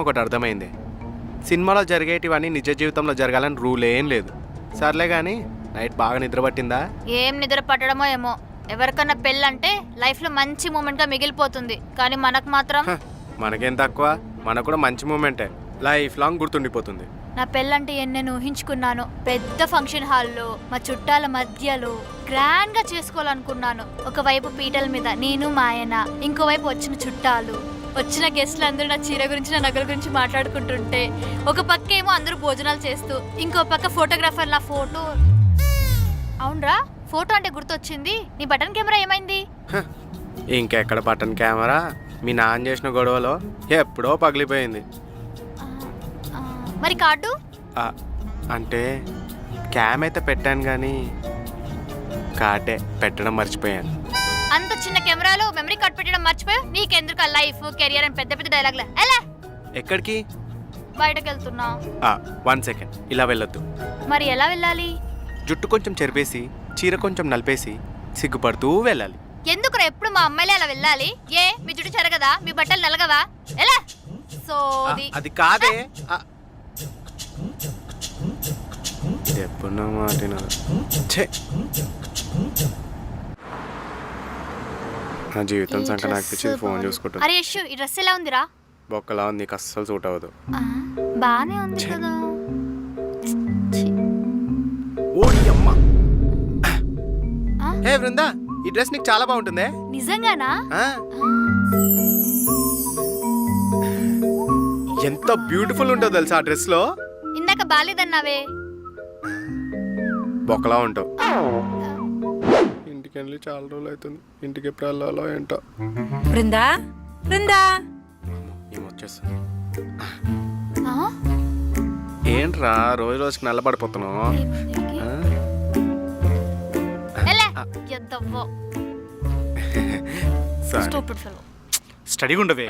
ఒకటి అర్థమైంది, సినిమాలో జరిగేటివన్నీ నిజ జీవితంలో జరగాలని రూల్ ఏం లేదు. సర్లే కానీ నైట్ బాగా నిద్ర పట్టిందా? ఏం నిద్ర పట్టడమో ఏమో. ఎవరికన్నా పెళ్ళంటే లైఫ్లో మంచి మూమెంట్గా మిగిలిపోతుంది, కానీ మనకు మాత్రం మనకేం తక్కువ, మనకు కూడా మంచి మూమెంటే, లైఫ్ లాంగ్ గుర్తుండిపోతుంది. నా పెళ్ళంటే ఎన్నెను ఊహించుకున్నాను. పెద్ద ఫంక్షన్ హాల్లో మా చుట్టాల మధ్యలో గ్రాండ్గా చేసుకోవాలనుకున్నాను. ఒకవైపు పీటల మీద నేను మా ఆయన, ఇంకోవైపు వచ్చిన చుట్టాలు, వచ్చిన గెస్ట్లు అందరూ నా చీర గురించి నా నగల గురించి మాట్లాడుకుంటుంటే, ఒక పక్క ఏమో అందరూ భోజనాలు చేస్తూ, ఇంకో పక్క ఫోటోగ్రాఫర్ నా ఫోటో. అవునరా, ఫోటో అంటే గుర్తొచ్చింది, నీ బటన్ కెమెరా ఏమైంది? ఇంకెక్కడ బటన్ కెమెరా, మీ నాన్న చేసిన గొడవలో ఎప్పుడో పగిలిపోయింది. మరి కార్డు? అంటే క్యామ్ అయితే పెట్టాను కానీ కార్డే పెట్టడం మర్చిపోయాను. అంత చిన్న కెమెరాలో మెమరీ కార్డ్ పెట్టడం మర్చిపోయా? నీకెందుకు ఆ లైఫ్ కెరియర్ అని పెద్ద పెద్ద డైలాగ్లే. ఎలా? ఎక్కడికి? బయటకు వెళ్తున్నా. 1 సెకండ్, ఇలా వెళ్ళొద్దు. మరి ఎలా వెళ్ళాలి? జుట్టు కొంచెం చెరిపేసి, చీర కొంచెం నలిపేసి, సిగ్గుపడుతూ వెళ్ళాలి. ఎందుకురా ఎప్పుడు మా అమ్మాయిలే అలా వెళ్ళాలి? ఏ మీ జుట్టు చెరగదా? మీ బట్టలు నలగవా? ఎలా? సోది. అది కాదే. ఎప్పుడు మాటిన నా జీవితం సంక నాకు ఫోన్ చూసుకుంటా. అరే యశు, ఈ డ్రెస్ ఎలా ఉందిరా? బొక్కలా ఉంది, నీకు అస్సలు సూట్ అవ్వదు. బానే ఉంది కదా. హే బృందా, ఈ డ్రెస్ నీకు చాలా బాగుంటుందే. నిజంగానా? ఎంత బ్యూటిఫుల్ ఉంటుందో తెలుసా ఆ డ్రెస్ లో. ఇందాక బాలేదన్నావే. బొక్కలా ఉంటావు. ఇంటికి వెళ్ళి చాలా రోజులు అవుతుంది, ఇంటికి ఎప్పుడు వెళ్ళాలో ఏంటో. బృందా, బృందా, ఏమొచ్చేస్తా. ఏంట్రా రోజు రోజుకి నల్లబడిపోతున్నావు? స్టడీగా ఉండవే.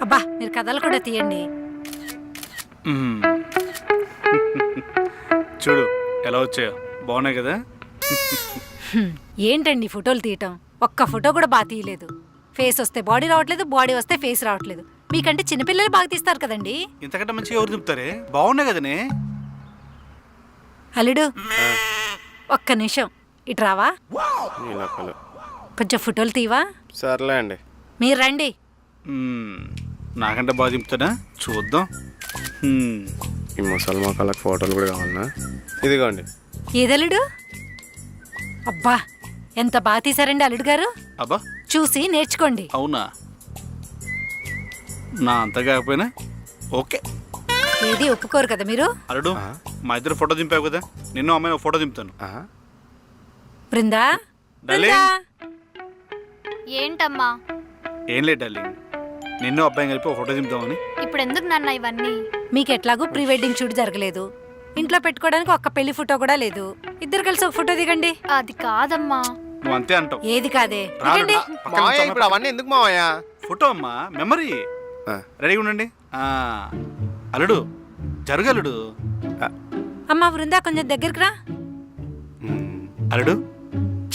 అబ్బా మీరు కథలు కూడా తీయండి. చూడు ఎలా వచ్చాయో, బాగున్నాయి కదా. ఏంటండి ఫోటోలు తీయటం? ఒక్క ఫోటో కూడా బాగా తీయలేదు. ఫేస్ వస్తే బాడీ రావట్లేదు, బాడీ వస్తే ఫేస్ రావట్లేదు. మీకంటే చిన్నపిల్లలు బాగా తీస్తారు కదండి. ఇంతకంటే మంచిగా ఎవరు చెప్తారే? బాగున్నాయి కదనే. అల్లుడు ఒక్క నిమిషం ఇటు రావా? కొంచెం ఫోటోలు తీవా? సర్లే అండి, మీరు రండి. నాకంటే బాగా చెప్తానా? చూద్దాం. ఈ ముసలి మొక్కలకు ఫోటోలు కూడా కావాలన్నా? ఇదిగోండి. ఏదల్లుడు? అబ్బా ఎంత బాగా తీసారండి అల్లుడు గారు. అబ్బా చూసి నేర్చుకోండి. అవునా? నా అంత కాకపోయినా ఓకే. ఏది ఒప్పుకోరు కదా మీరు. అల్లుడు, మా ఇద్దరు ఫోటో దింపావు కదా, నిన్ను అమ్మాయి ఫోటో దింపుతాను. బృందా, బృందా. ఏంటమ్మా? ఏం లేదు డార్లింగ్, నిన్ను అబ్బాయి కలిపి ఫోటో దింపుతామని. ఇప్పుడు ఎందుకు నాన్న ఇవన్నీ? మీకు ఎట్లాగూ ప్రీ వెడ్డింగ్ షూట్ జరగలేదు, ఇంట్లో పెట్టుకోవడానికి ఒక్క పెళ్లి ఫోటో కూడా లేదు. ఇద్దరు కలిసి ఒక ఫోటో దిగండి. అది కాదమ్మా. నువ్వు అంతే అంటావు. ఏది కాదే, దిగండి. ఇప్పుడు అవన్నీ ఎందుకు మావయ్య? ఫోటో అమ్మా, మెమరీ. రెడీగా ఉండండి. అల్లుడు జరగలుడు. అమ్మా బృందా కొంచెం దగ్గరికి రా. అల్లుడు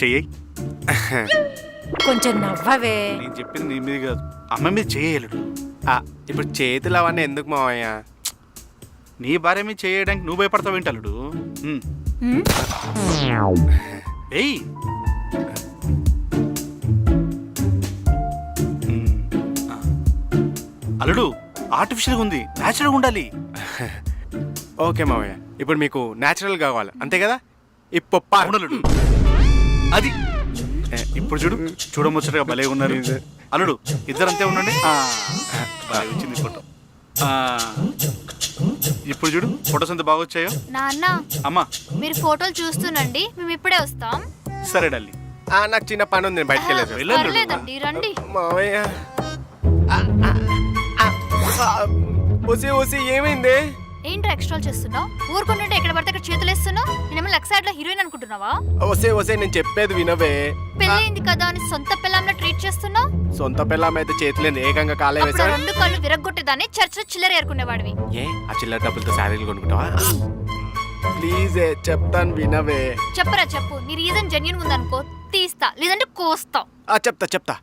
చెయ్యి. కొంచెం నవ్వవే. నేను చెప్పింది నీ మీద కాదు, అమ్మాయి మీద చెయ్యలుడు. ఇప్పుడు చేతులు అవన్నీ ఎందుకు మావయ్య? నీ భార్య మీద చేయడానికి నువ్వు భయపడతావు ఏంటి అల్లుడు? ఏయ్ అల్లుడు ఆర్టిఫిషియల్గా ఉంది, న్యాచురల్గా ఉండాలి. ఓకే మావయ్య, ఇప్పుడు మీకు న్యాచురల్ కావాలి అంతే కదా? అల్లుడు అది ఇప్పుడు చూడు, చూడముచ్చటగా భలే ఉన్నారు అల్లుడు. ఇద్దరంతే ఉండండి. వచ్చింది ఫోటో. ఇప్పుడు చూడు ఫోటోస్ ఎంత బాగా వచ్చాయో. నాన్న, అమ్మా మీరు ఫోటోలు చూస్తుండండి, మేము ఇప్పుడే వస్తాం. సరే డార్లింగ్. నాకు చిన్న పని ఉంది, బయటకు వెళ్ళలేదు. పర్లేదండి, రండి. మావయ్య ఓసి ఏమైంది? ఏంట్రా ఎక్స్ట్రా చేస్తున్నావు? ఊరుకుంటుంటే ఎక్కడ పడితే అక్కడ చేతులు వేస్తున్నావు. నేనేమో లక్సాడ్లో హీరోయిన్ అనుకుంటున్నావా? ఓసే నేను చెప్పేది వినవే. పెళ్ళైంది కదా అని సొంత పిల్లంలో ట్రీట్ చేస్తున్నావు. సొంత పిల్లం అయితే చేతులేంది, ఏకంగా కాలే వేసా. 2 కాళ్ళు విరగ్గొట్టేదాన్ని చర్చలో చిల్లర ఏరుకునేవాడివి. ఏ ఆ చిల్లర డబ్బులతో శారీలు కొనుక్కుంటావా? ప్లీజ్ చెప్తాను వినవే. చెప్పరా చెప్పు. నీ రీజన్ జెన్యూన్ ఉందనుకో తీస్తా, లేదంటే కోస్తా. చెప్తా